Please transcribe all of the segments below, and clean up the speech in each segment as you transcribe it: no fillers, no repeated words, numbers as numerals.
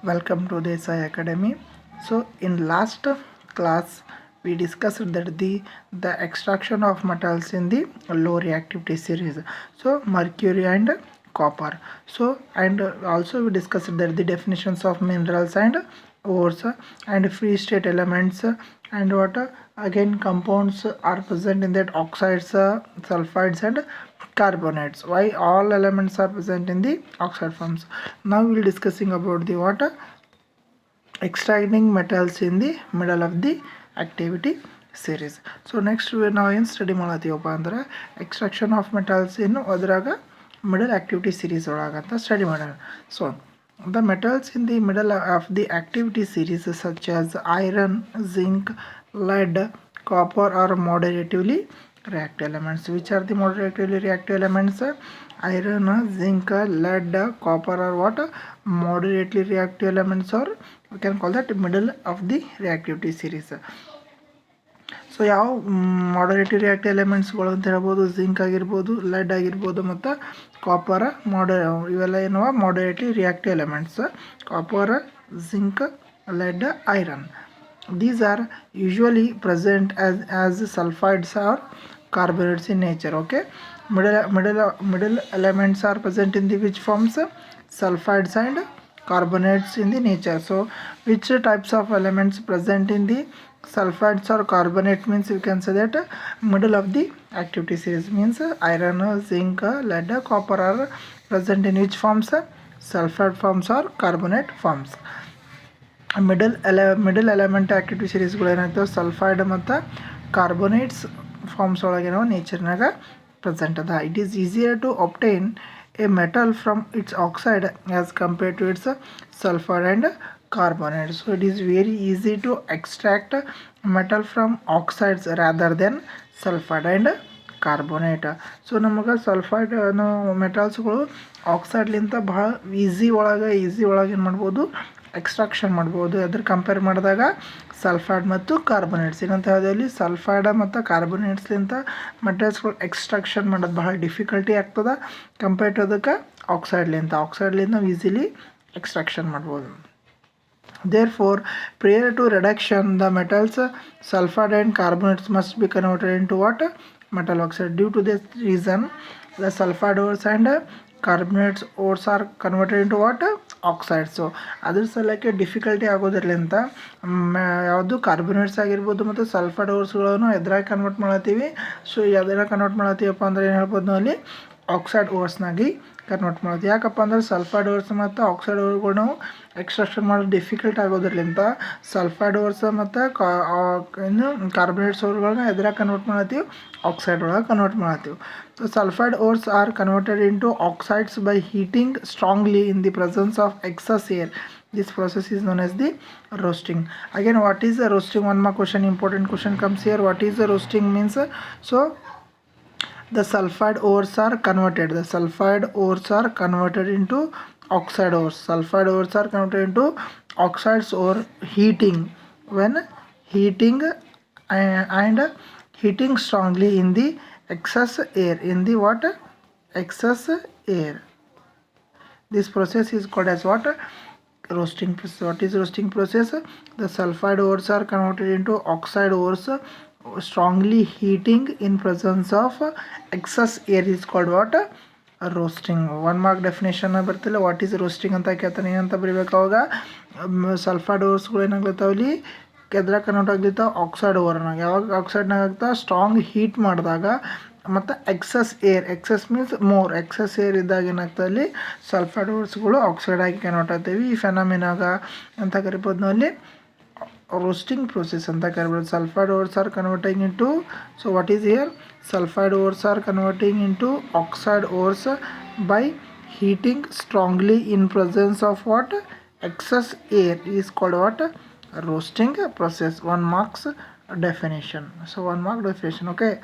Welcome to the SI Academy. So in last class we discussed that the extraction of metals in the low reactivity series. So mercury and copper. So and also we discussed that the definitions of minerals and ores and free state elements and what again compounds are present in that oxides, sulfides and carbonates. Why all elements are present in the oxide forms. Now we will discussing about the what extracting metals in the middle of the activity series. So next we now in study ಮಾಡತ್ತೀವಪ್ಪ ಅಂದ್ರೆ extraction of metals in ಅದ್ರಾಗ middle activity series ಒಳಗಂತ study ಮಾಡೋಣ. So the metals in the middle of the activity series such as iron, zinc, lead, copper are moderatively reactive elements. Which are the moderatively reactive elements? Iron, zinc, lead, copper are what? Moderately reactive elements, or we can call that middle of the reactivity series. So ಯಾವ ಮಾಡರೇಟಿವ್ reactive ಎಲಿಮೆಂಟ್ಸ್ಗಳು ಅಂತ ಹೇಳ್ಬೋದು, zinc ಆಗಿರ್ಬೋದು, LED ಆಗಿರ್ಬೋದು ಮತ್ತು copper ಇವೆಲ್ಲ ಏನವ moderately reactive ಎಲಿಮೆಂಟ್ಸ್. Copper, zinc, lead, iron. These are usually present as sulfides or carbonates in nature. Okay, middle elements are present in the which forms? Sulfides and carbonates in the nature. So which types of elements present in the sulfides or carbonate means you can say that middle of the activity series means iron, zinc, lead, copper are present in which forms? Sulfide forms or carbonate forms. Middle element activity ಸೀರೀಸ್ಗಳು ಏನಾಗ್ತವೆ sulphide ಮತ್ತು carbonates forms ಒಳಗೆ ನಾವು ನೇಚರ್ನಾಗ present ಅದ. It is easier to obtain a metal from its oxide as compared to its sulphide and carbonate. So it is very easy to extract metal from oxides rather than sulfide and carbonate. So ನಮಗೆ sulphide ಮೆಟಲ್ಸ್ಗಳು ಆಕ್ಸೈಡ್ಲಿಂತ ಭಾಳ easy ಒಳಗೆ ಏನು ಮಾಡ್ಬೋದು extraction ಮಾಡ್ಬೋದು. ಅದ್ರ compare ಮಾಡಿದಾಗ sulphide ಮತ್ತು carbonates ಏನಂತ ಹೇಳಿದಲ್ಲಿ ಸಲ್ಫೈಡ್ ಮತ್ತು ಕಾರ್ಬೋನೇಟ್ಸ್ಲಿಂತ ಮೆಟಲ್ಸ್ಗಳು ಎಕ್ಸ್ಟ್ರಾಕ್ಷನ್ ಮಾಡೋದು ಬಹಳ ಡಿಫಿಕಲ್ಟಿ ಆಗ್ತದೆ ಕಂಪೇರ್ ಟು ಅದಕ್ಕೆ ಆಕ್ಸೈಡ್ಲಿಂದ ನಾವು ಈಸಿಲಿ ಎಕ್ಸ್ಟ್ರಾಕ್ಷನ್ ಮಾಡ್ಬೋದು. Therefore, prior to reduction, the metals sulfide and carbonates must be converted into what? Metal oxide. Due to this reason, the sulfide ores and carbonates ores are converted into what? Oxides. So ಅದ್ರ ಸಲಕ್ಕೆ difficulty ಆಗೋದ್ರಲ್ಲಿಂತ ಯಾವುದು carbonates ಆಗಿರ್ಬೋದು ಮತ್ತು sulphide ಓರ್ಸ್ಗಳನ್ನು ಎದ್ರಾಗಿ convert ಮಾಡತ್ತೀವಿ. So ಯಾವ್ದಾರ convert ಮಾಡತ್ತೀವಪ್ಪ ಅಂದ್ರೆ ಏನು ಹೇಳ್ಬೋದು ನಾವು ಅಲ್ಲಿ ಆಕ್ಸೈಡ್ ಓರ್ಸ್ನಾಗಿ ಕನ್ವರ್ಟ್ ಮಾಡೋದು. ಯಾಕಪ್ಪ ಅಂದ್ರೆ ಸಲ್ಫೈಡ್ ಓರ್ಸ್ ಮತ್ತು ಆಕ್ಸೈಡ್ ಓರ್ಗಳು ನಾವು ಎಕ್ಸ್ಟ್ರಾಕ್ಷನ್ ಮಾಡೋದು ಡಿಫಿಕಲ್ಟ್ ಆಗೋದ್ರಲ್ಲಿಂತ ಸಲ್ಫೈಡ್ ಓರ್ಸ್ ಮತ್ತು ಏನು ಕಾರ್ಬೋನೇಟ್ಸ್ ಓರ್ಗಳನ್ನ ಎದ್ರಾಗ ಕನ್ವರ್ಟ್ ಮಾಡತ್ತೀವಿ ಆಕ್ಸೈಡ್ ಒಳಗೆ ಕನ್ವರ್ಟ್ ಮಾಡತ್ತೀವಿ. So sulphide ores are converted into oxides by heating strongly in the presence of excess air. This process is known as the roasting. Again, what is the roasting? One more question, important question comes here. What is the roasting means? So the sulfide ores are converted. The sulfide ores are converted into oxide ores. Sulfide ores are converted into oxides or heating. When heating and heating strongly in the excess air. In the what? Excess air. This process is called as what? Roasting process. What is roasting process? The sulfide ores are converted into oxide ores. Strongly heating in presence of excess air is called what? Roasting. One mark definition ಬರ್ತಿಲ್ಲ. What is roasting ಅಂತ ಕೇಳ್ತಾನೆ. ಏನಂತ ಬರೀಬೇಕು ಅವಾಗ sulphide ಓರ್ಸ್ಗಳು ಏನಾಗ್ಲತ್ತಾವಲ್ಲಿ ಕೆದ್ರಾಗ convert ಆಗ್ಲಿತ್ತಾವ ಆಕ್ಸೈಡ್ ಓರ್ನಾಗ. ಯಾವಾಗ ಆಕ್ಸೈಡ್ನಾಗ ಆಗ್ತಾ ಸ್ಟ್ರಾಂಗ್ ಹೀಟ್ ಮಾಡಿದಾಗ ಮತ್ತು excess means more excess air ಇದ್ದಾಗ ಏನಾಗ್ತದೆ ಅಲ್ಲಿ ಸಲ್ಫೈಡ್ ಓರ್ಸ್ಗಳು ಆಕ್ಸೈಡ್ ಆಗಿ ಕನ್ವರ್ಟ್ ಆಗ್ತೇವೆ. ಈ ಫೆನಾಮಿನಾಗ ಅಂತ ಕರಿಬೋದು ನಾವು ಅಲ್ಲಿ roasting process anta karibadu. Sulfide ores are converting into, so what is here, sulfide ores are converting into oxide ores by heating strongly in presence of what? Excess air is called what? Roasting process. 1 marks definition. So 1 mark definition. Okay,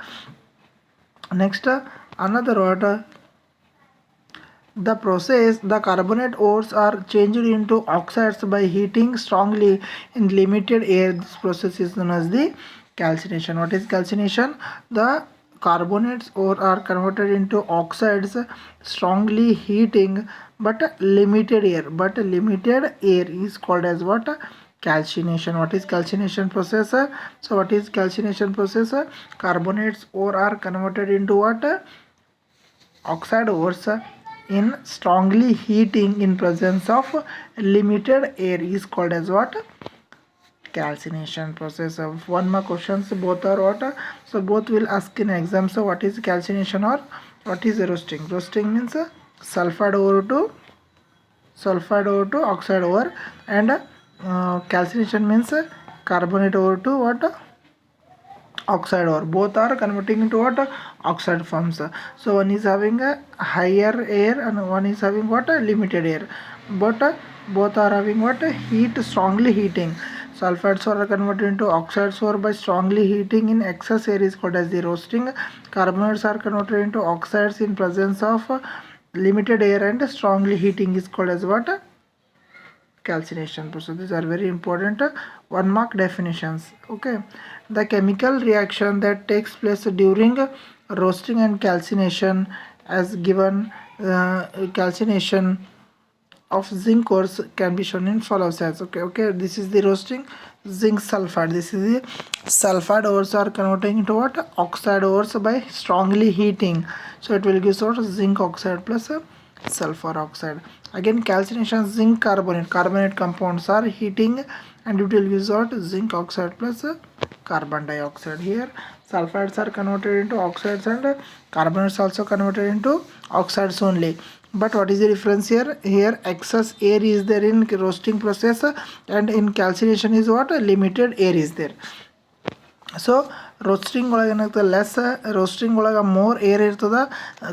next another word, the process, the carbonate ores are changed into oxides by heating strongly in limited air. This process is known as the calcination. What is calcination? The carbonates ore are converted into oxides strongly heating but limited air. But limited air is called as what? Calcination. What is calcination process? So what is calcination process? Carbonates ore are converted into what? Oxide ores in strongly heating in presence of limited air is called as what? Calcination process. Of one more questions, both are what? So both will ask in exam. So what is calcination or what is roasting? Roasting means sulfide ore to oxide ore, and calcination means carbonate ore to what? Oxide ore. Both are converting into what? Oxide forms. So one is having a higher air and one is having what? Limited air, but both are having what? Heat, strongly heating. Sulfides are converted into oxides ore by strongly heating in excess air is called as the roasting. Carbonates are converted into oxides in presence of limited air and strongly heating is called as what? Calcination. So these are very important one mark definitions. Okay, the chemical reaction that takes place during roasting and calcination, as given calcination of zinc ores can be shown in follows as. Okay, this is the roasting. Zinc sulfide, this is the sulfide ores are converting into what? Oxide ores by strongly heating, so it will give sort of zinc oxide plus sulfur oxide. Again calcination, zinc carbonate compounds are heating and it will give what? Zinc oxide plus carbon dioxide. Here sulfides are converted into oxides and carbonates also converted into oxides only. But what is the difference here? Here excess air is there in roasting process, and in calcination is what? Limited air is there. So roasting ಒಳಗೆ ಏನಾಗ್ತದೆ, less roasting ಒಳಗೆ more air ಇರ್ತದೆ,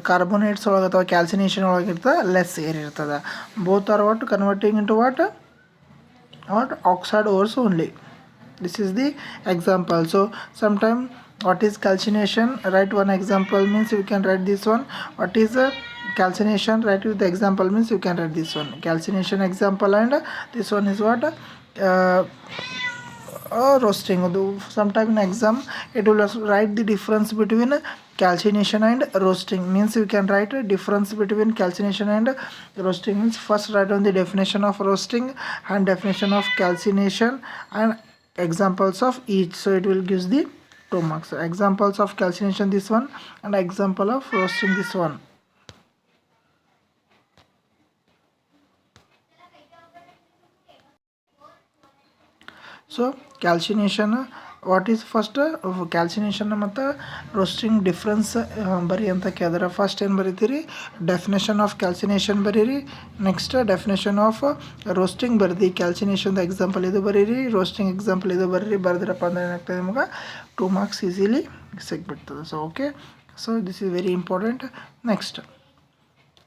carbonates ಒಳಗೆ ಅಥವಾ calcination ಒಳಗೆ ಇರ್ತದೆ less air ಇರ್ತದೆ. Both are what? Converting into what? Oxide ores only. This is the example. So sometime what is calcination? Write one example means you can write this one. What is calcination? Write with the example means you can write this one. Calcination example, and this one is what? Roasting. Sometime in exam it will write the difference between calcination and roasting. Means you can write a difference between calcination and roasting. Means first write on the definition of roasting and definition of calcination and examples of each. So it will gives the 2 marks. Examples of calcination this one, and example of roasting this one. So calcination what is first? Calcination ಮತ್ತು roasting difference ಬರಿ ಅಂತ ಕೇಳಿದ್ರೆ first ಏನು ಬರೀತೀರಿ? Definition of calcination ಬರೀರಿ. Next definition of roasting ಬರೀರಿ. ಕ್ಯಾಲ್ಸಿನೇಷನ್ದು example ಇದು ಬರೀರಿ, roasting example ಇದು ಬರೀರಿ. ಬರೆದ್ರಪ್ಪ ಅಂದರೆ ಏನಾಗ್ತದೆ ನಿಮ್ಗೆ 2 marks ಈಸಿಲಿ ಸಿಗ್ಬಿಡ್ತದೆ. So okay, so this is very important. Next,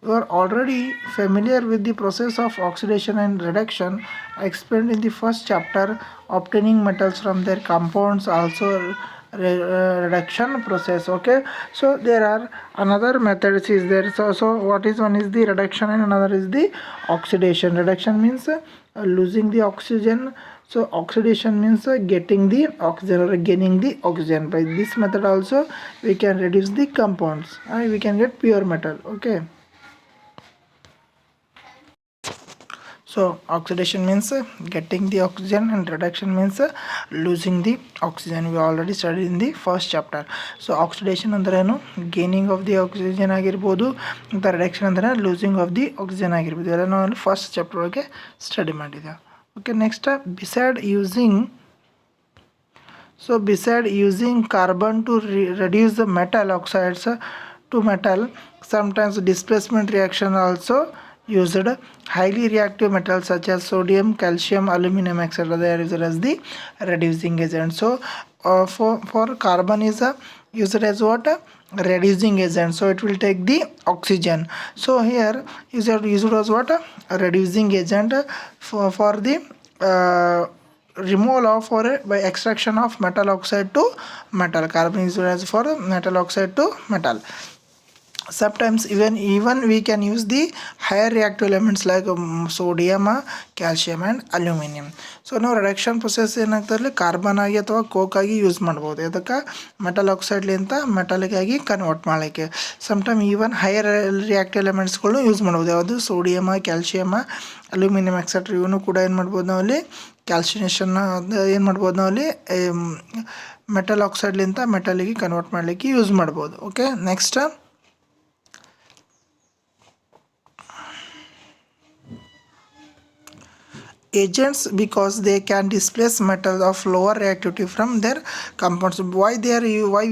you are already familiar with the process of oxidation and reduction explained in the first chapter. Obtaining metals from their compounds also reduction process. Okay, so there are another methods is there. So what is one is the reduction and another is the oxidation. Reduction means losing the oxygen. So oxidation means getting the oxygen or gaining the oxygen. By this method also we can reduce the compounds and we can get pure metal. Okay, so oxidation means getting the oxygen and reduction means losing the oxygen. We already studied in the first chapter. So oxidation ಅಂದ್ರೆ ಏನು? Gaining of the oxygen ಆಗಿರ್ಬೋದು, ಮತ್ತು reduction ಅಂದರೆ losing of the oxygen ಆಗಿರ್ಬೋದು. ಇವೆಲ್ಲ ನಾವು first chapter ಒಳಗೆ study ಮಾಡಿದ್ದೇವೆ. Okay, next, beside using carbon to reduce the metal oxides to metal, sometimes displacement reaction also used. Highly reactive metals such as sodium, calcium, aluminum, etc. they are used as the reducing agent. So for carbon is used as what? Reducing agent. So it will take the oxygen. So here used as what? Reducing agent for the removal of or by extraction of metal oxide to metal. Carbon is used as for metal oxide to metal. sometimes even we can use the higher reactive elements like sodium, calcium and aluminum. So ನಾವು reduction process ಏನಾಗ್ತದೆ carbon ಆಗಿ ಅಥವಾ coke ಆಗಿ use ಮಾಡ್ಬೋದು. ಅದಕ್ಕೆ metal ಆಕ್ಸೈಡ್ಲಿಂತ ಮೆಟಲ್ಗೆ ಆಗಿ convert ಮಾಡಲಿಕ್ಕೆ sometime even higher reactive ಎಲಿಮೆಂಟ್ಸ್ಗಳು ಯೂಸ್ ಮಾಡ್ಬೋದು. ಯಾವುದು ಸೋಡಿಯಮ, ಕ್ಯಾಲ್ಶಿಯಮ, ಅಲ್ಯೂಮಿನಿಯಂ ಎಕ್ಸೆಟ್ರಾ ಇವನು ಕೂಡ ಏನು ಮಾಡ್ಬೋದು ನಾವಲ್ಲಿ ಕ್ಯಾಲ್ಸಿನೇಷನ್ ಏನು ಮಾಡ್ಬೋದು ನಾವಲ್ಲಿ ಮೆಟಲ್ ಆಕ್ಸೈಡ್ಲಿಂತ ಮೆಟಲಿಗೆ ಕನ್ವರ್ಟ್ ಮಾಡಲಿಕ್ಕೆ ಯೂಸ್ ಮಾಡ್ಬೋದು. Okay, next agents because they can displace metals of lower reactivity from their compounds. Why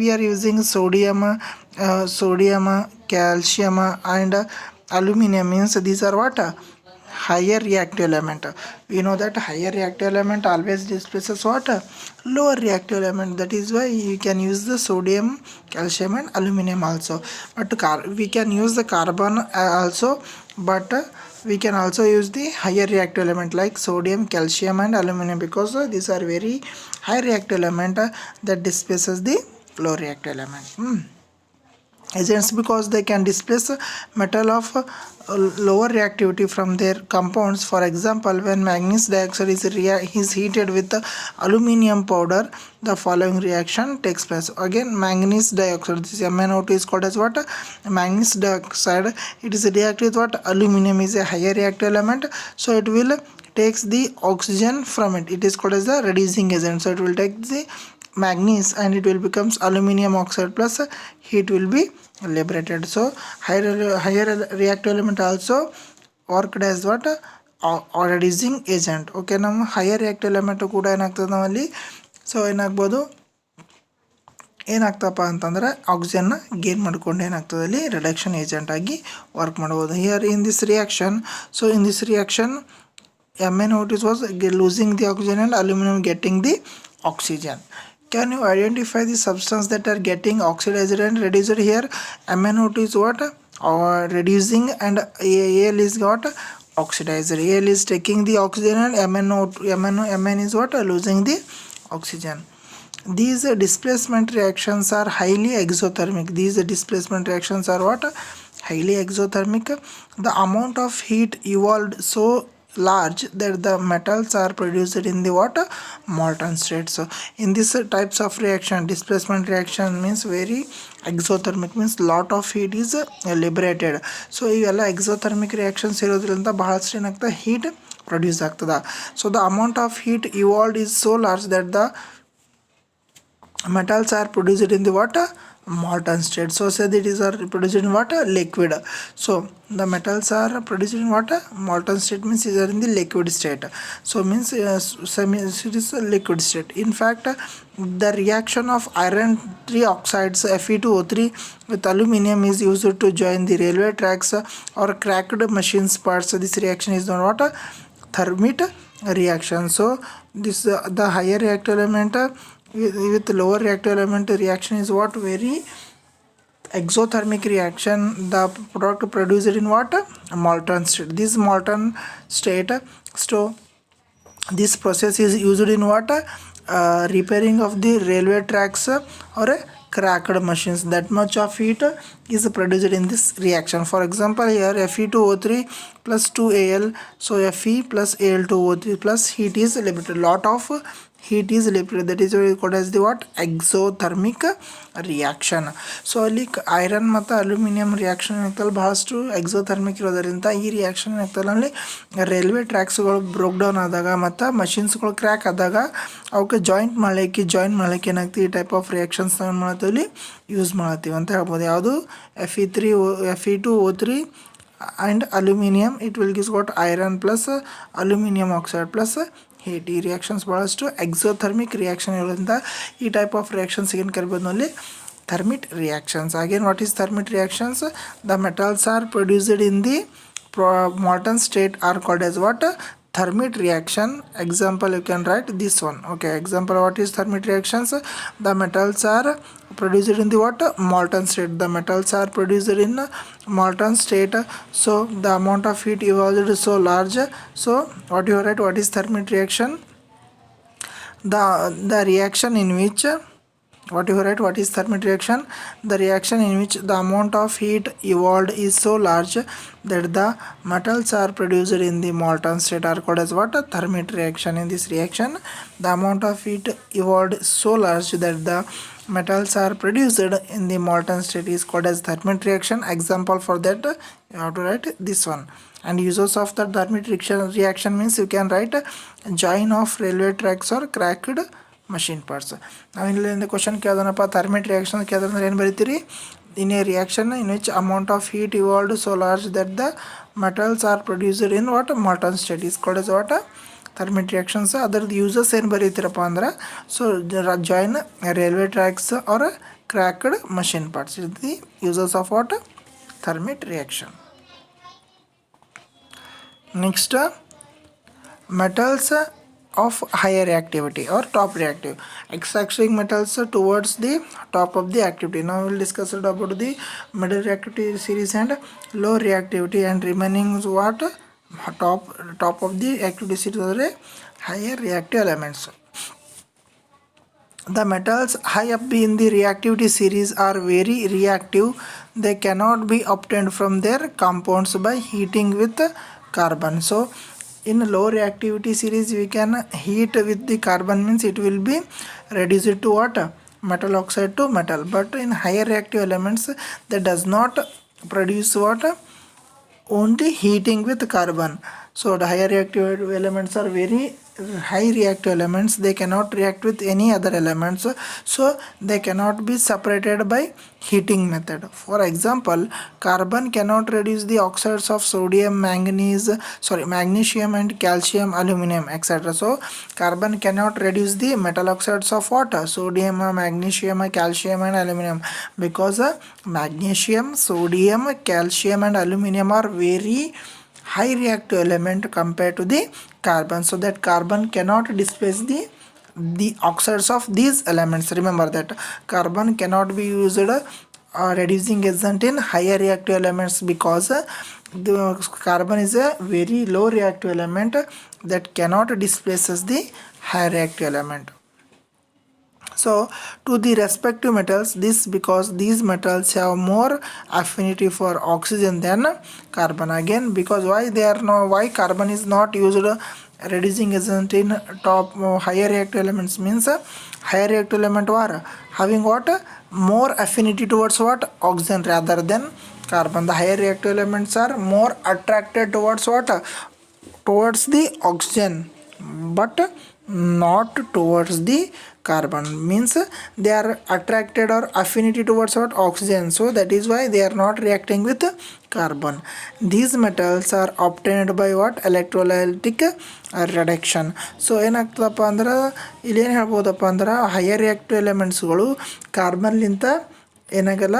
we are using sodium, calcium and aluminum means these are what higher reactive element. We know that higher reactive element always displaces what lower reactive element. That is why you can use the sodium, calcium and aluminum also. But we can use the carbon also, but we can also use the higher reactive element like sodium, calcium and aluminum because these are very high reactive element that displaces the low reactive element. Agents because they can displace metal of lower reactivity from their compounds. For example, when manganese dioxide is heated with aluminum powder, the following reaction takes place. Again, manganese dioxide, this MnO2 is called as what manganese dioxide. It is react with what aluminum is a higher reactive element, so it will takes the oxygen from it. It is called as the reducing agent. So it will take the manganese and it will becomes aluminum oxide plus heat will be liberated. So higher reactive element also worked as what reducing agent. Okay, ನಮ್ಮ higher reactive element ಕೂಡ ಏನಾಗ್ತದೆ ನಾವಲ್ಲಿ so ಏನಾಗ್ತಪ್ಪ ಅಂತಂದ್ರೆ ಆಕ್ಸಿಜನ್ನ gain ಮಾಡ್ಕೊಂಡು ಏನಾಗ್ತದೆ ಅಲ್ಲಿ reduction agent ಆಗಿ work ಮಾಡ್ಬೋದು. Here in this reaction, so in this reaction MnO2 was losing the oxygen and aluminum getting the oxygen. Can you identify the substance that are getting oxidized and reduced? Here MnO2 is what reducing and Al is what oxidized. Al is taking the oxygen and Mn is what losing the oxygen. These displacement reactions are highly exothermic. These displacement reactions are what highly exothermic. The amount of heat evolved so large that the metals are produced in the water molten state. So in this types of reaction, displacement reaction means very exothermic means lot of heat is liberated. So ಇವೆಲ್ಲ exothermic reactions ಇರೋದ್ರಿಂದ ಬಹಳಷ್ಟು ಏನಾಗ್ತದೆ heat produce ಆಗ್ತದ. So the amount of heat evolved is so large that the metals are produced in the water molten state. So say that is are produced in water liquid. So the metals are produced in water molten state means these are in the liquid state. So means it is a liquid state. In fact, the reaction of iron 3 oxides Fe2O3 with aluminum is used to join the railway tracks or cracked machines parts. This reaction is known what thermit reaction. So this the higher reactive element with lower reactive element reaction is what very exothermic reaction. The product produced in what molten state. This molten state, so this process is used in what repairing of the railway tracks or cracked machines. That much of heat is produced in this reaction. For example, here Fe2O3 plus 2Al, so Fe plus Al2O3 plus heat is liberated. Lot of heat is liberated. That is called as the what exothermic reaction. So ಅಲ್ಲಿ iron ಮತ್ತು aluminium reaction ಏನಾಗ್ತಲ್ಲ ಬಹಳಷ್ಟು exothermic ಇರೋದರಿಂದ ಈ reaction ಏನಾಗ್ತಲ್ಲ ಅಲ್ಲಿ railway ಟ್ರ್ಯಾಕ್ಸ್ಗಳು broke down ಆದಾಗ ಮತ್ತು ಮಷಿನ್ಸ್ಗಳು crack ಆದಾಗ ಅವಕ್ಕೆ ಜಾಯಿನ್ ಮಾಡಲಿಕ್ಕೆ ಏನಾಗ್ತೀವಿ ಈ ಟೈಪ್ ಆಫ್ ರಿಯಾಕ್ಷನ್ಸ್ ನಾವು ಏನು ಮಾಡ್ತೀವಿ ಯೂಸ್ ಮಾಡ್ತೀವಿ ಅಂತ ಹೇಳ್ಬೋದು. ಯಾವುದು Fe2O3 and aluminum, it will give what iron plus aluminum oxide plus heat. ಈ ರಿಯಾಕ್ಷನ್ಸ್ ಭಾಳಷ್ಟು ಎಕ್ಸೋಥರ್ಮಿಕ್ ರಿಯಾಕ್ಷನ್ ಇರೋದ್ರಿಂದ ಈ ಟೈಪ್ ಆಫ್ ರಿಯಾಕ್ಷನ್ಸ್ ಏನು ಕರಿಬೋದು ನಲ್ಲಿ thermit reactions. Again, what is thermit reactions? The metals are produced in the molten state are called as what thermit reaction. Example you can write this one. Okay, example what is thermit reactions? The metals are produced in the what molten state. The metals are produced in molten state, so the amount of heat evolved is so large. So what you write, what is thermit reaction? The reaction in which What you write? What is thermic reaction? The reaction in which the amount of heat evolved is so large that the metals are produced in the molten state are called as what? A thermic reaction. In this reaction, the amount of heat evolved is so large that the metals are produced in the molten state is called as thermic reaction. Example for that, you have to write this one. And uses of the thermic reaction means you can write join of railway tracks or cracked machine parts. Now in the question thermic reaction in a reaction in which amount of heat evolved so large that the metals are produced in what? Molten state is called as what? Thermic reactions. Other uses ಏನು ಬರೀತೀರಪ್ಪ ಅಂದ್ರೆ so join railway tracks or cracked machine parts is the uses of what? Thermic reaction. Next, metals of higher reactivity or top reactive, extracting metals towards the top of the activity. Now we will discuss about the middle reactivity series and low reactivity, and remaining what? Top of the activity series are higher reactive elements. The metals high up in the reactivity series are very reactive. They cannot be obtained from their compounds by heating with carbon. So in low reactivity series we can heat with the carbon, means it will be reduced to what? Metal oxide to metal. But in higher reactive elements that does not produce what? Only heating with carbon. So the higher reactive elements are very high reactive elements. They cannot react with any other elements, so they cannot be separated by heating method. For example, carbon cannot reduce the oxides of sodium, magnesium and calcium, aluminum, etc. So carbon cannot reduce the metal oxides of what? Sodium, magnesium, calcium and aluminum, because magnesium, sodium, calcium and aluminum are very high reactive element compared to the carbon, so that carbon cannot displace the oxides of these elements. Remember that carbon cannot be used reducing agent in higher reactive elements, because the carbon is a very low reactive element that cannot displaces the high reactive element. So to the respective metals, this because these metals have more affinity for oxygen than carbon. Again, because why carbon is not used reducing agent in top higher reactive elements, means higher reactive element are having what? More affinity towards what? Oxygen rather than carbon. The higher reactive elements are more attracted towards what? Towards the oxygen, but not towards the carbon. Means they are attracted or affinity towards what? Oxygen. So that is why they are not reacting with carbon. These metals are obtained by what? Electrolytic reduction. So ಏನಾಗ್ತದಪ್ಪ ಅಂದ್ರೆ ಇಲ್ಲಿ ಏನು ಹೇಳ್ಬೋದಪ್ಪ ಅಂದ್ರೆ higher reactive ಎಲಿಮೆಂಟ್ಸ್ಗಳು ಕಾರ್ಬನ್ಲಿಂತ ಏನಾಗಲ್ಲ,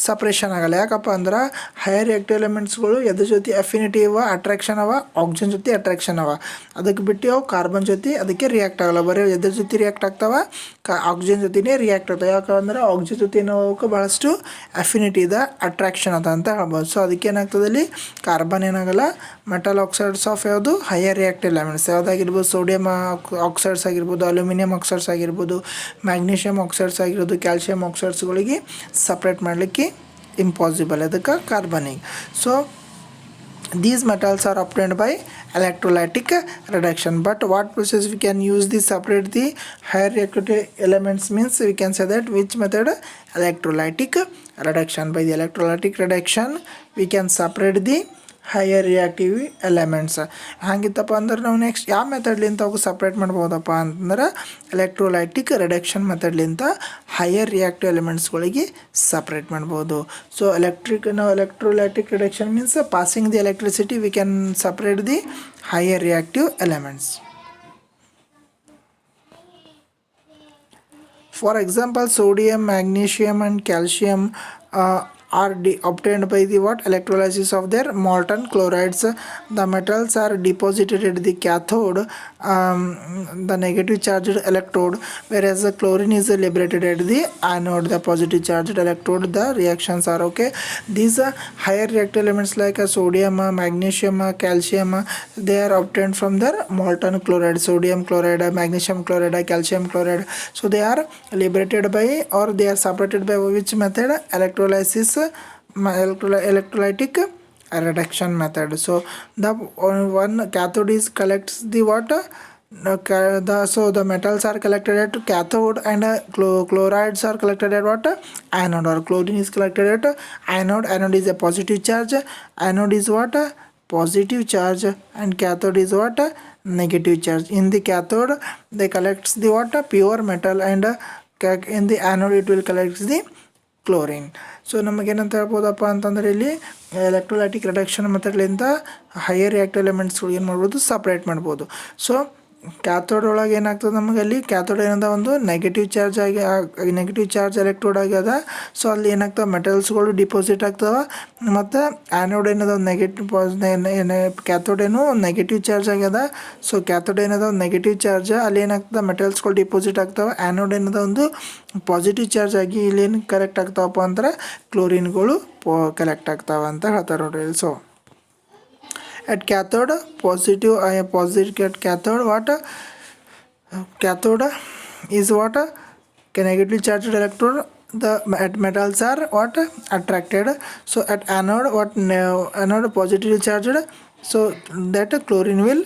separation ಆಗಲ್ಲ. ಯಾಕಪ್ಪ ಅಂದ್ರೆ higher reactive ಎಲಿಮೆಂಟ್ಸ್ಗಳು ಎದ್ರ ಜೊತೆ ಅಫಿನಿಟಿ ಅವ, ಅಟ್ರಾಕ್ಷನ್ ಅವ, ಆಕ್ಸಿಜನ್ ಜೊತೆ ಅಟ್ರಾಕ್ಷನ್ ಅವ. ಅದಕ್ಕೆ ಬಿಟ್ಟು ಅವು ಕಾರ್ಬನ್ ಜೊತೆ ಅದಕ್ಕೆ ರಿಯಾಕ್ಟ್ ಆಗಲ್ಲ. ಬರೀ ಎದ್ರ ಜೊತೆ ರಿಯಾಕ್ಟ್ ಆಗ್ತಾವ? ಆಕ್ಸಿಜನ್ ಜೊತೆನೇ ರಿಯಾಕ್ಟ್ ಆಗ್ತಾವೆ. ಯಾಕಂದ್ರೆ ಆಕ್ಸಿಜನ್ ಜೊತೆ ಏನೋಕ್ಕೆ ಭಾಳಷ್ಟು ಅಫಿನಿಟಿ ಇದೆ, ಅಟ್ರಾಕ್ಷನ್ ಅದ ಅಂತ ಹೇಳ್ಬೋದು. ಸೊ ಅದಕ್ಕೆ ಏನಾಗ್ತದೆ, ಇಲ್ಲಿ ಕಾರ್ಬನ್ ಏನಾಗಲ್ಲ, ಮೆಟಲ್ ಆಕ್ಸೈಡ್ಸ್ ಆಫ್ ಯಾವುದು? ಹೈಯರ್ ರಿಯಾಕ್ಟಿವ್ ಎಲಿಮೆಂಟ್ಸ್ ಯಾವುದಾಗಿರ್ಬೋದು? ಸೋಡಿಯಂ ಆಕ್ಸೈಡ್ಸ್ ಆಗಿರ್ಬೋದು, ಅಲ್ಯೂಮಿನಿಯಂ ಆಕ್ಸೈಡ್ಸ್ ಆಗಿರ್ಬೋದು, ಮ್ಯಾಗ್ನೀಷಿಯಮ್ ಆಕ್ಸೈಡ್ಸ್ ಆಗಿರ್ಬೋದು, ಕ್ಯಾಲ್ಸಿಯಂ ಆಕ್ಸೈಡ್ಸ್ಗಳಿಗೆ ಸಪ್ರೇಟ್ ಮಾಡಲಿಕ್ಕೆ impossible ಅದಕ್ಕೆ ಕಾರ್ಬನಿಗೆ. So these metals are obtained by electrolytic reduction. But what process we can use to separate the higher reactive elements, means we can say that which method? Electrolytic reduction. By the electrolytic reduction we can separate the higher reactive elements. ಹಾಗಿತ್ತಪ್ಪ ಅಂದ್ರೆ ನಾವು next ಯಾವ ಮೆಥಡ್ಲಿಂತ ಅವು separate ಮಾಡ್ಬೋದಪ್ಪ ಅಂತಂದ್ರೆ electrolytic reduction ಮೆಥಡ್ಲಿಂತ higher reactive ಎಲಿಮೆಂಟ್ಸ್ಗಳಿಗೆ ಸಪ್ರೇಟ್ ಮಾಡ್ಬೋದು. So electrolytic reduction means passing the electricity we can separate the higher reactive elements. For example, sodium, magnesium and calcium are obtained by the what electrolysis of their molten chlorides. The metals are deposited at the cathode, the negative charged electrode, whereas the chlorine is liberated at the anode, the positive charged electrode. The reactions are okay. These higher reactive elements like sodium, magnesium, calcium, they are obtained from their molten chloride, sodium chloride, magnesium chloride, calcium chloride. So they are liberated by, or they are separated by which method? Electrolysis, electrolytic reduction method. So the one cathode is collects the water. So the metals are collected at cathode, and chlorides are collected at what? Anode, or chlorine is collected at anode. Anode is a positive charge. Anode is what? Positive charge, and cathode is what? Negative charge. In the cathode they collects the what? Pure metal, and in the anode it will collect the chlorine. So ನಮಗೇನಂತ ಹೇಳ್ಬೋದಪ್ಪ ಅಂತಂದರೆ ಇಲ್ಲಿ electrolytic reduction ಮೆಥಡ್ಲಿಂದ higher reactive ಎಲಿಮೆಂಟ್ಸ್ಗಳು ಏನು ಮಾಡ್ಬೋದು? Separate ಮಾಡ್ಬೋದು. So cathode ಒಳಗೆ ಏನಾಗ್ತದೆ ನಮಗೆ? ಅಲ್ಲಿ ಕ್ಯಾಥೋಡ್ ಏನದ ಒಂದು ನೆಗೆಟಿವ್ ಚಾರ್ಜ್ ಆಗಿ, ನೆಗೆಟಿವ್ ಚಾರ್ಜ್ ಎಲೆಕ್ಟ್ರೋಡ್ ಆಗ್ಯದ. ಸೊ ಅಲ್ಲಿ ಏನಾಗ್ತವೆ? ಮೆಟಲ್ಸ್ಗಳು ಡಿಪಾಸಿಟ್ ಆಗ್ತವೆ. ಮತ್ತು ಆ್ಯನೋಡ್ ಏನದ ಒಂದು ಕ್ಯಾಥೋಡ್ ಏನು ನೆಗೆಟಿವ್ ಚಾರ್ಜ್ ಆಗ್ಯದ. ಸೊ ಕ್ಯಾಥೋಡ್ ಏನದ ಒಂದು ನೆಗೆಟಿವ್ ಚಾರ್ಜ್, ಅಲ್ಲಿ ಏನಾಗ್ತದೆ? ಮೆಟಲ್ಸ್ಗಳು ಡಿಪಾಸಿಟ್ ಆಗ್ತವೆ. ಆ್ಯನೋಡ್ ಏನದ ಒಂದು ಪಾಸಿಟಿವ್ ಚಾರ್ಜ್ ಆಗಿ ಇಲ್ಲೇನು ಕಲೆಕ್ಟ್ ಆಗ್ತಾವಪ್ಪ ಅಂದ್ರೆ ಕ್ಲೋರಿನ್ಗಳು ಕಲೆಕ್ಟ್ ಆಗ್ತಾವೆ ಅಂತ ಹೇಳ್ತಾರೆ ನೋಡ್ರಿ. So at cathode at cathode what? Cathode is what? Negatively charged electrode, the metals are what? Attracted. So at anode what? Anode positively charged, so that chlorine will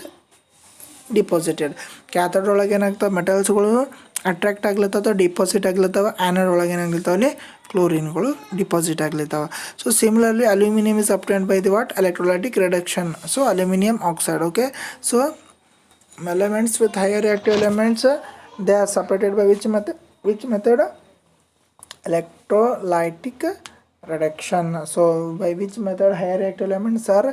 deposited. Cathode ಒಳಗೆ ಏನಾಗ್ತವೆ? ಮೆಟಲ್ಸ್ಗಳು attract ಆಗ್ಲತ್ತವ, deposit ಆಗ್ಲತ್ತವ. Anode ಒಳಗೆ ಏನಾಗ್ಲತ್ತವ? ಅಲ್ಲಿ ಕ್ಲೋರಿನ್ಗಳು deposit ಆಗ್ಲತ್ತವ. So similarly aluminium is obtained by the what? Electrolytic reduction. So aluminium oxide. Okay. So elements with higher reactive elements, they are separated by which method? Electrolytic reduction. So by which method higher reactive elements are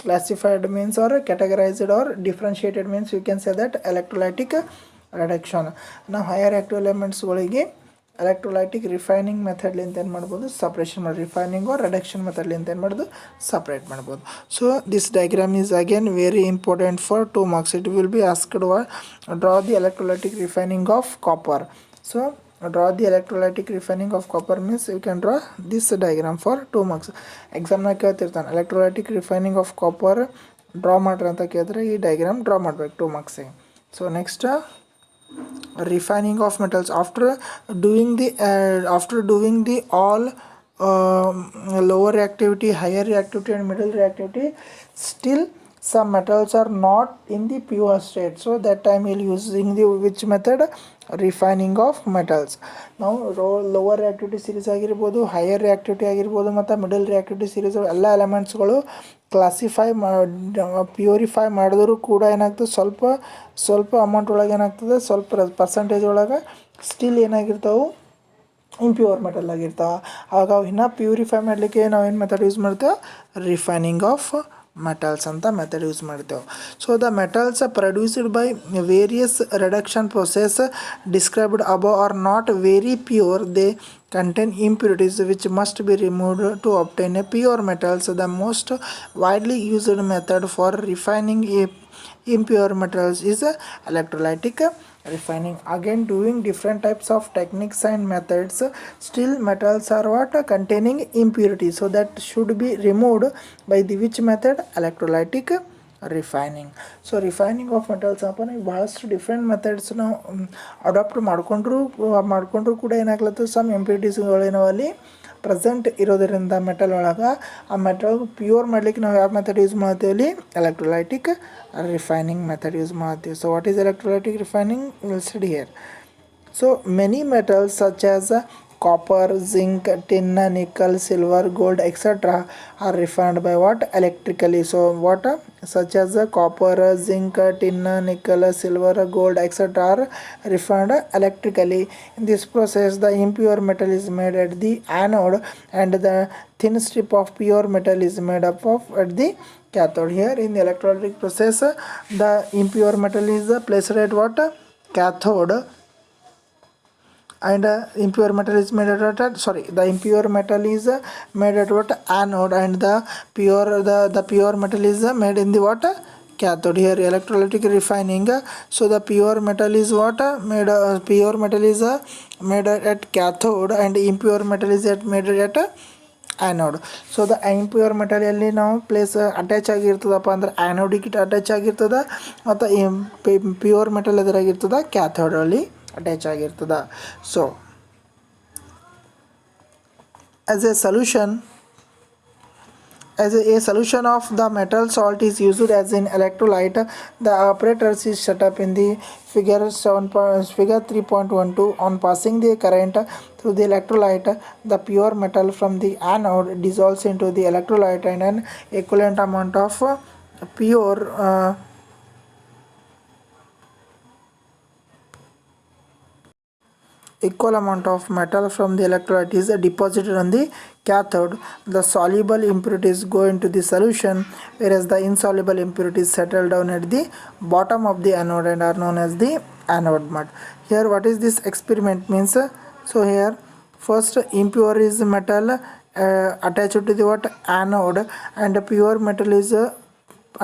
classified means, or categorized or differentiated means, you can say that electrolytic reduction. Now higher reactive elements ಗಳಿಗೆ electrolytic refining method ಲಿಂದ ಏನು ಮಾಡ್ಬೋದು? Separation ಮಾಡಿ, refining R reduction method ಲಿಂದ ಏನು ಮಾಡೋದು? Separate ಮಾಡ್ಬೋದು. So this diagram is again very important for 2 marks. It will be asked, draw the electrolytic refining of copper. So draw the electrolytic refining of copper means you can draw this diagram for 2 marks. ಎಕ್ಸಾಮ್ನಾಗ ಕೇಳ್ತಿರ್ತಾನೆ electrolytic refining of copper draw ಮಾಡ್ರಿ ಅಂತ ಕೇಳಿದ್ರೆ ಈ diagram draw ಮಾಡ್ಬೇಕು 2 marksiಗೆ. So next refining of metals. After doing the all lower reactivity, higher reactivity and middle reactivity, still some metals are not in the pure state. So that time we'll using the which method? Refining of metals. Now lower reactivity series ಆಗಿರ್ಬೋದು, higher reactivity ಆಗಿರ್ಬೋದು, ಮತ್ತು middle reactivity series ಎಲ್ಲ ಎಲಿಮೆಂಟ್ಸ್ಗಳು classify purify ಮಾಡಿದ್ರು ಕೂಡ ಏನಾಗ್ತದೆ? ಸ್ವಲ್ಪ amount ಒಳಗೆ ಏನಾಗ್ತದೆ? ಸ್ವಲ್ಪ ಪರ್ಸಂಟೇಜ್ ಒಳಗೆ ಸ್ಟಿಲ್ ಏನಾಗಿರ್ತಾವೆ? ಇಂಪ್ಯೂರ್ ಮೆಟಲ್ ಆಗಿರ್ತಾವೆ. ಆವಾಗ ಅವು ಇನ್ನೂ ಪ್ಯೂರಿಫೈ ಮಾಡಲಿಕ್ಕೆ ನಾವೇನು ಮೆಥಡ್ ಯೂಸ್ ಮಾಡ್ತೇವೆ? ರಿಫೈನಿಂಗ್ ಆಫ್ ಮೆಟಲ್ಸ್ ಅಂತ ಮೆಥಡ್ ಯೂಸ್ ಮಾಡ್ತೇವೆ. So the metals produced by various reduction process described above are not very pure. They contain impurities which must be removed to obtain a pure metals. The most widely used method for refining impure metals is electrolytic refining. Again, doing different types of techniques and methods, still metals are what? Containing impurities, so that should be removed by the which method? Electrolytic refining. So refining of metals ಅಪ್ಪ ನಾವು ಭಾಳಷ್ಟು different methods ನಾವು adapt ಮಾಡ್ಕೊಂಡ್ರು ಕೂಡ ಏನಾಗ್ಲತ್ತದ? Some ಇಂಪ್ಯೂರಿಟೀಸ್ಗಳೇನೋ ಅಲ್ಲಿ present ಇರೋದರಿಂದ metal ಒಳಗೆ, ಆ ಮೆಟಲ್ ಪ್ಯೂರ್ ಮಾಡಲಿಕ್ಕೆ ನಾವು ಯಾವ ಮೆಥಡ್ ಯೂಸ್ ಮಾಡ್ತೀವಿ? ಅಲ್ಲಿ ಎಲೆಕ್ಟ್ರೋಲೈಟಿಕ್ ರಿಫೈನಿಂಗ್ ಮೆಥಡ್ ಯೂಸ್ ಮಾಡ್ತೀವಿ. So what is electrolytic refining? Will study here. So many metals such as copper, zinc, tin, nickel, silver, gold, etc. are refined by what? Electrically. So what? Such as copper, zinc, tin, nickel, silver, gold, etc. are refined electrically. In this process the impure metal is made at the anode and the thin strip of pure metal is made up of at the cathode. Here in the electrolytic process the impure metal is placed at what? Cathode, and impure metal is made at what, sorry, the impure metal is made at what, anode, and the pure metal is made in the what, cathode. Here electrolytic refining, so the pure metal is what, made pure metal is made at cathode, and impure metal is made at anode. So the impure metal ಎಲ್ಲಿ ನಾವು place attach ಆಗಿರ್ತದಪ್ಪ ಅಂದ್ರೆ ಆ್ಯನೋಡಿಗೆ attach ಆಗಿರ್ತದೆ, ಮತ್ತು pure metal ಎದುರಾಗಿರ್ತದೆ ಕ್ಯಾಥೋಡಲ್ಲಿ attach ಆಗಿರ್ತದೆ. So as A solution, as a solution of the metal salt is used as an electrolyte. The apparatus is set up in the figure 3.12. On passing the current through the electrolyte, the pure metal from the anode dissolves into the electrolyte, and an equivalent amount of pure equal amount of metal from the electrolyte is deposited on the cathode. The soluble impurities go into the solution, whereas the insoluble impurities settle down at the bottom of the anode and are known as the anode mud. Here what is this experiment means, so here first impure is metal attached to the what, anode, and pure metal is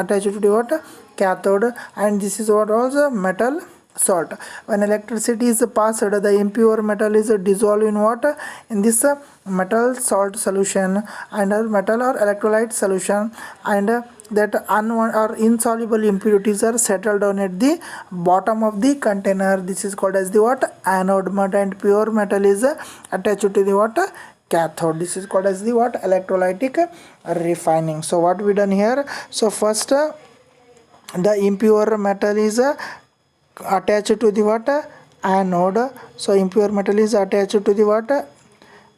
attached to the what, cathode, and this is what also metal salt. When electricity is passed, the impure metal is dissolved in what, in this metal salt solution, and metal or electrolyte solution, and that or insoluble impurities are settled down at the bottom of the container. This is called as the what, anode mud, and pure metal is attached to the what, cathode. This is called as the what, electrolytic refining. So what we done here, so first the impure metal is attached to the what, anode. So impure metal is attached to the what,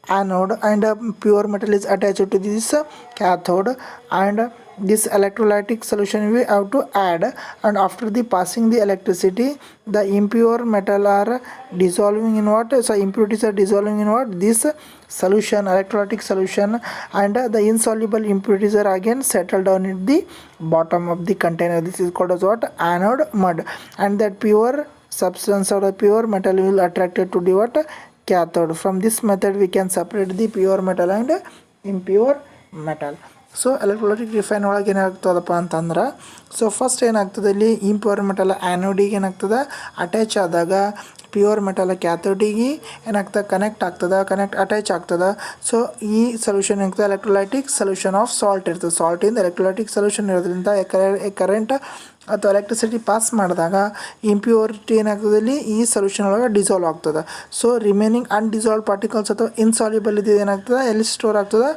anode, and pure metal is attached to this cathode, and this electrolytic solution we have to add, and after the passing the electricity, the impure metal are dissolving in what, so impurities are dissolving in what, this solution, electrolytic solution, and the insoluble impurities are again settled down in the bottom of the container. This is called as what, anode mud, and that pure substance or the pure metal will attracted to the what, cathode. From this method we can separate the pure metal and impure metal. So electrolytic refine ಒಳಗೆ ಏನಾಗ್ತದಪ್ಪ ಅಂತಂದ್ರೆ, so first ಏನಾಗ್ತದೆ ಇಲ್ಲಿ impure metal ಆ್ಯನೋಡಿಗೆ ಏನಾಗ್ತದೆ attach ಆದಾಗ, pure metal ಕ್ಯಾಥೋಡಿಗೆ ಏನಾಗ್ತದೆ connect attach ಆಗ್ತದೆ. So ಈ solution ಏನಾಗ್ತದೆ, ಎಲೆಕ್ಟ್ರೋಲೈಟಿಕ್ ಸೊಲ್ಯೂಷನ್ ಆಫ್ ಸಾಲ್ಟ್ ಇರ್ತದೆ. ಸಾಲ್ಟಿಂದ ಎಲೆಕ್ಟ್ರೋಲೈಟಿಕ್ ಸೊಲ್ಯೂಷನ್ ಇರೋದ್ರಿಂದ ಕರೆಂಟ್ ಅಥವಾ ಎಲೆಕ್ಟ್ರಿಸಿಟಿ ಪಾಸ್ ಮಾಡಿದಾಗ ಇಂಪ್ಯೂರಿಟಿ ಏನಾಗ್ತದೆ ಇಲ್ಲಿ ಈ ಸೊಲ್ಯೂಷನ್ ಒಳಗೆ ಡಿಸಾಲ್ವ್ ಆಗ್ತದೆ. ಸೊ ರಿಮೈನಿಂಗ್ ಅನ್ಡಿಸಾಲ್ವ್ ಪಾರ್ಟಿಕಲ್ಸ್ ಅಥವಾ ಇನ್ಸಾಲ್ಯುಬಲ್ ಇದು ಏನಾಗ್ತದೆ, ಎಲ್ಲಿ ಸ್ಟೋರ್ ಆಗ್ತದೆ,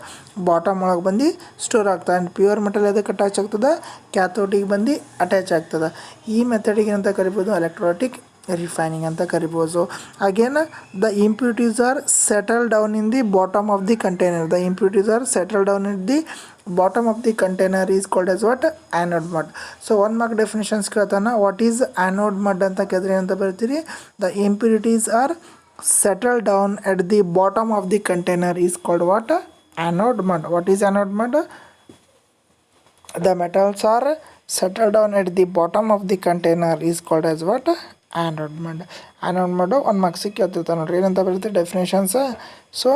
ಬಾಟಮ್ ಒಳಗೆ ಬಂದು ಸ್ಟೋರ್ ಆಗ್ತದೆ. ಆ್ಯಂಡ್ ಪ್ಯೂರ್ ಮೆಟಲ್ ಅದಕ್ಕೆ ಅಟ್ಯಾಚ್ ಆಗ್ತದೆ, ಕ್ಯಾಥೋಡಿಗೆ ಬಂದು ಅಟ್ಯಾಚ್ ಆಗ್ತದೆ. ಈ ಮೆಥಡಿಗೆ ಅಂತ ಕರಿಬೋದು ಎಲೆಕ್ಟ್ರೋಲೈಟಿಕ್ refining ಅಂತ ಕರಿಬೋದು. Again the impurities are settle down in the bottom of the container. The impurities are settle down in the bottom of the container is called as what, anode mud. So 1 mark definitions ಕೇಳ್ತಾನೆ, what is anode mud ಅಂತ ಕೇಳಿದ್ರೆ ಏನಂತ ಬರೀತೀರಿ, the impurities are settle down at the bottom of the container is called what, anode mud. What is anode mud, the metals are settled down at the bottom of the container is called as what, anode mud. Anode mud 1 marks ಕೇಳ್ತಿರ್ತಾರೆ ನೋಡ್ರಿ, ಏನಂತ ಬರುತ್ತೆ definitions. So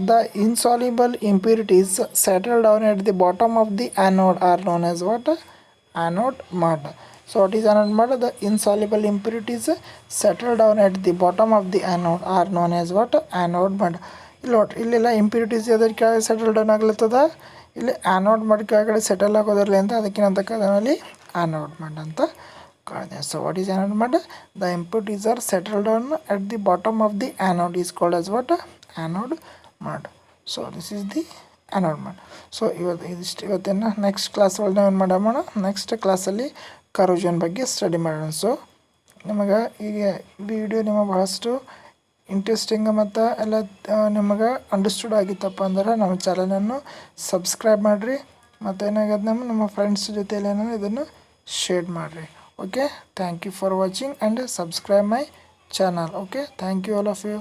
the insoluble impurities settled down at the bottom of the anode are known as what, anode mud. So what is anode mud, the insoluble impurities settled down at the bottom of the anode are known as what, anode mud. ಇಲ್ಲಿ ನೋಡ್ರಿ, ಇಲ್ಲೆಲ್ಲ impurities ಯಾವ್ದ್ರ ಕೆಳಗೆ settle down ಆಗ್ಲತ್ತದ, ಇಲ್ಲಿ anode mud ಕೆಳಗಡೆ settle ಆಗೋದಿರಲಿ ಅಂತ ಅದಕ್ಕೇನಂತ ಕದಲ್ಲಿ ಆ್ಯನೋಡ್ ಮಡ್ ಅಂತ ಕಾಣಿದೆ. So what is anode mud, the impurities are settle down at the bottom of the anode is called as what, anode mud. So this is the anode mud. So ಇವತ್ತಿನ next class ಒಳಗೆ ಏನು ಮಾಡೋಣ, next ಕ್ಲಾಸಲ್ಲಿ corrosion ಬಗ್ಗೆ study ಮಾಡೋಣ. So ನಿಮಗೆ ಈಗ video ನಿಮಗೆ ಬಹಳಷ್ಟು ಇಂಟ್ರೆಸ್ಟಿಂಗ್ ಮತ್ತು ಎಲ್ಲ ನಿಮಗೆ ಅಂಡರ್ಸ್ಟುಡ್ ಆಗಿತ್ತಪ್ಪ ಅಂದ್ರೆ ನಮ್ಮ ಚಾನಲನ್ನು ಸಬ್ಸ್ಕ್ರೈಬ್ ಮಾಡಿರಿ, ಮತ್ತು ಏನಾಗತ್ತೆ ನಮ್ಮ ಫ್ರೆಂಡ್ಸ್ ಜೊತೆಯಲ್ಲಿ ಏನೋ ಇದನ್ನು ಶೇರ್ ಮಾಡಿರಿ. Okay, thank you for watching and subscribe my channel. Okay, thank you all of you.